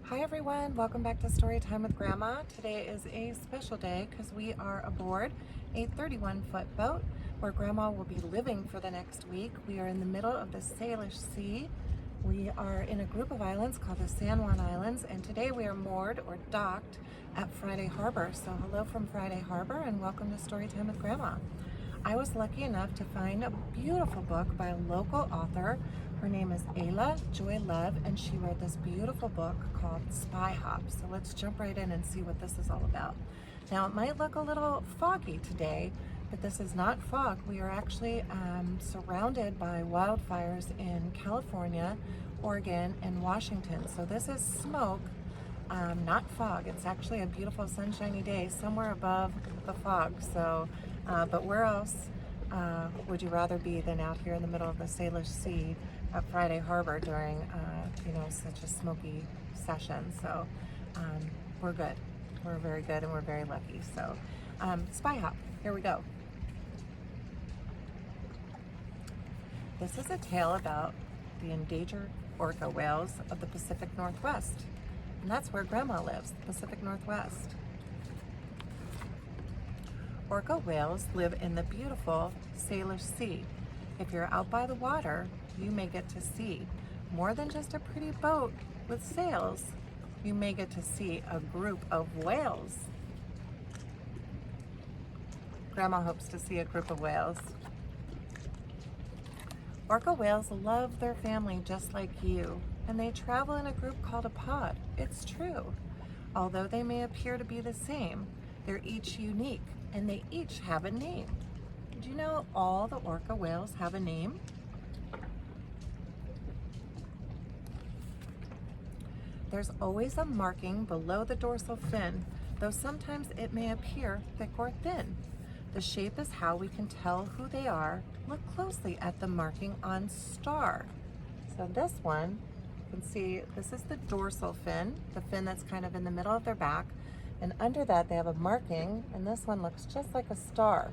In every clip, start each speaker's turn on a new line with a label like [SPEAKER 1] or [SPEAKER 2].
[SPEAKER 1] Hi everyone, welcome back to Story Time with Grandma. Today is a special day because we are aboard a 31-foot boat where Grandma will be living for the next week. We are in the middle of the Salish Sea. We are in a group of islands called the San Juan Islands, and today we are moored or docked at Friday Harbor. So hello from Friday Harbor and welcome to Story Time with Grandma. I was lucky enough to find a beautiful book by a local author. Her name is Ayla Joy Love, and she wrote this beautiful book called Spyhop. So let's jump right in and see what this is all about. Now, it might look a little foggy today, but this is not fog. We are actually surrounded by wildfires in California, Oregon, and Washington. So this is smoke, not fog. It's actually a beautiful sunshiny day somewhere above the fog. So, but where else would you rather be than out here in the middle of the Salish Sea at Friday Harbor during, such a smoky session? So we're good. We're very good and we're very lucky. So Spyhop, here we go. This is a tale about the endangered orca whales of the Pacific Northwest. And that's where Grandma lives, the Pacific Northwest. Orca whales live in the beautiful Salish Sea. If you're out by the water, you may get to see more than just a pretty boat with sails. You may get to see a group of whales. Grandma hopes to see a group of whales. Orca whales love their family just like you, and they travel in a group called a pod. It's true. Although they may appear to be the same, they're each unique, and they each have a name. Did you know all the orca whales have a name? There's always a marking below the dorsal fin, though sometimes it may appear thick or thin. The shape is how we can tell who they are. Look closely at the marking on star. So this one, you can see this is the dorsal fin, the fin that's kind of in the middle of their back. And under that they have a marking, and this one looks just like a star.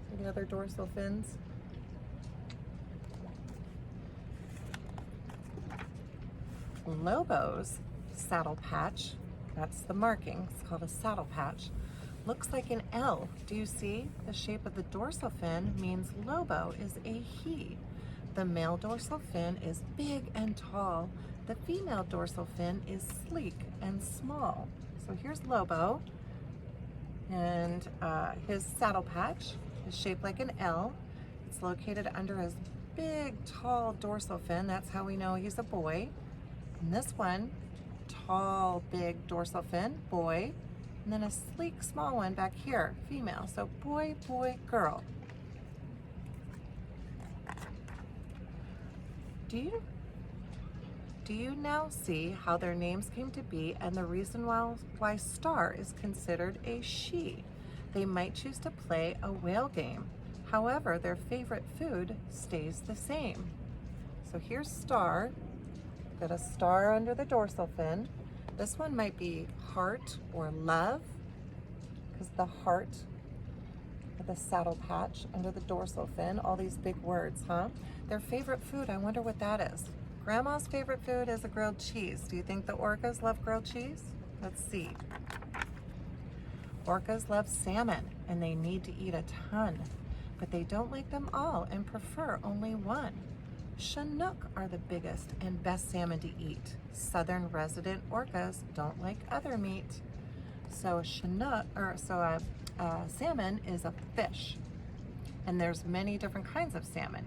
[SPEAKER 1] See the other dorsal fins? Lobo's saddle patch, that's the marking, it's called a saddle patch, looks like an L. Do you see? The shape of the dorsal fin means Lobo is a he. The male dorsal fin is big and tall. The female dorsal fin is sleek and small. So here's Lobo, and his saddle patch is shaped like an L. It's located under his big, tall dorsal fin. That's how we know he's a boy. And this one, tall, big dorsal fin, boy. And then a sleek, small one back here, female. So boy, boy, girl. Do you now see how their names came to be and the reason why Star is considered a she? They might choose to play a whale game. However, their favorite food stays the same. So here's Star. Got a star under the dorsal fin. This one might be heart or love, because the heart with the saddle patch under the dorsal fin, all these big words, huh? Their favorite food, I wonder what that is. Grandma's favorite food is a grilled cheese. Do you think the orcas love grilled cheese? Let's see. Orcas love salmon, and they need to eat a ton, but they don't like them all and prefer only one. Chinook are the biggest and best salmon to eat. Southern resident orcas don't like other meat. So salmon is a fish, and there's many different kinds of salmon.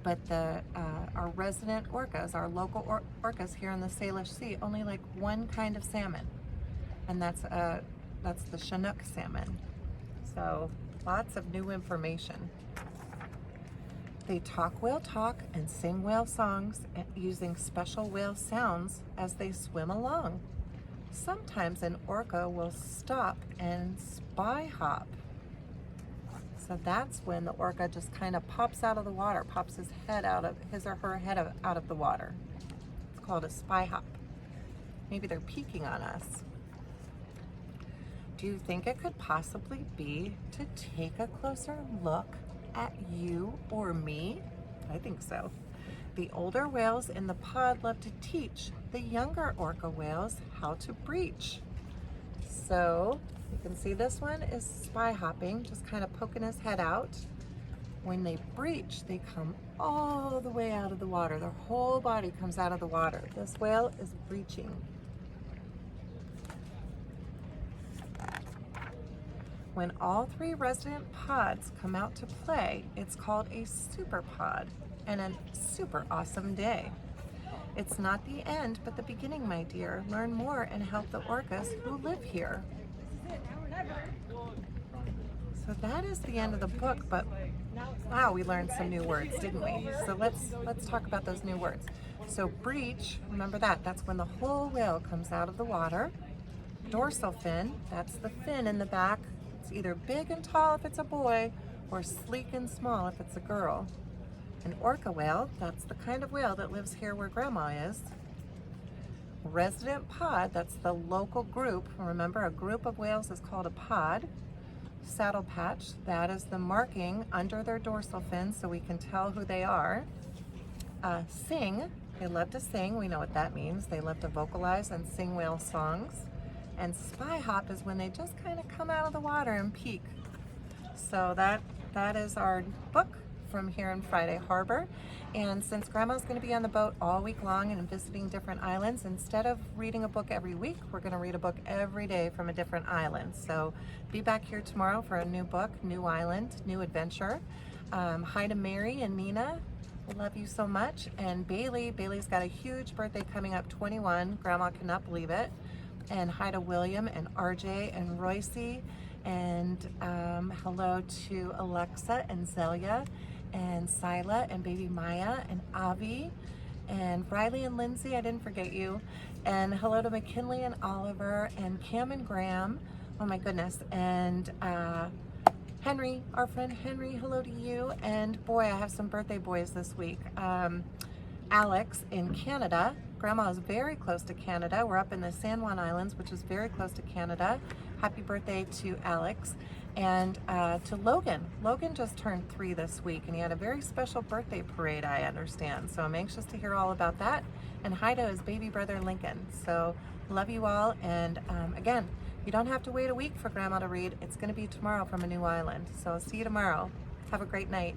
[SPEAKER 1] But our resident orcas, our local orcas here in the Salish Sea, only like one kind of salmon, and that's the Chinook salmon. So lots of new information. They talk whale talk and sing whale songs using special whale sounds as they swim along. Sometimes an orca will stop and spy hop. So that's when the orca just kind of pops out of the water, pops his or her head out of the water. It's called a spy hop. Maybe they're peeking on us. Do you think it could possibly be to take a closer look at you or me? I think so. The older whales in the pod love to teach the younger orca whales how to breach. So you can see this one is spy hopping, just kind of poking his head out. When they breach, they come all the way out of the water. Their whole body comes out of the water. This whale is breaching. When all three resident pods come out to play, it's called a super pod and a super awesome day. It's not the end, but the beginning, my dear. Learn more and help the orcas who live here. So that is the end of the book, but wow, we learned some new words, didn't we? So let's talk about those new words. So breach, remember that, that's when the whole whale comes out of the water. Dorsal fin, that's the fin in the back. It's either big and tall if it's a boy or sleek and small if it's a girl. An orca whale, that's the kind of whale that lives here where Grandma is. Resident pod, that's the local group. Remember, a group of whales is called a pod. Saddle patch, that is the marking under their dorsal fin so we can tell who they are. Sing, they love to sing. We know what that means. They love to vocalize and sing whale songs. And spy hop is when they just kind of come out of the water and peek. So that is our book from here in Friday Harbor. And since Grandma's going to be on the boat all week long and visiting different islands, instead of reading a book every week, we're going to read a book every day from a different island. So be back here tomorrow for a new book, new island, new adventure. Hi to Mary and Nina. Love you so much. And Bailey's got a huge birthday coming up, 21. Grandma cannot believe it. And hi to William and RJ and Royce. And hello to Alexa and Zelia and Sila and baby Maya and Avi and Riley and Lindsay, I didn't forget you. And hello to McKinley and Oliver and Cam and Graham, oh my goodness, and Henry, our friend Henry, hello to you. And boy, I have some birthday boys this week. Alex in Canada. Grandma is very close to Canada. We're up in the San Juan Islands, which is very close to Canada. Happy birthday to Alex. And to Logan. Logan just turned 3 this week, and he had a very special birthday parade, I understand. So I'm anxious to hear all about that. And hi to his baby brother Lincoln. So love you all. And again, you don't have to wait a week for Grandma to read. It's going to be tomorrow from a new island. So see you tomorrow. Have a great night.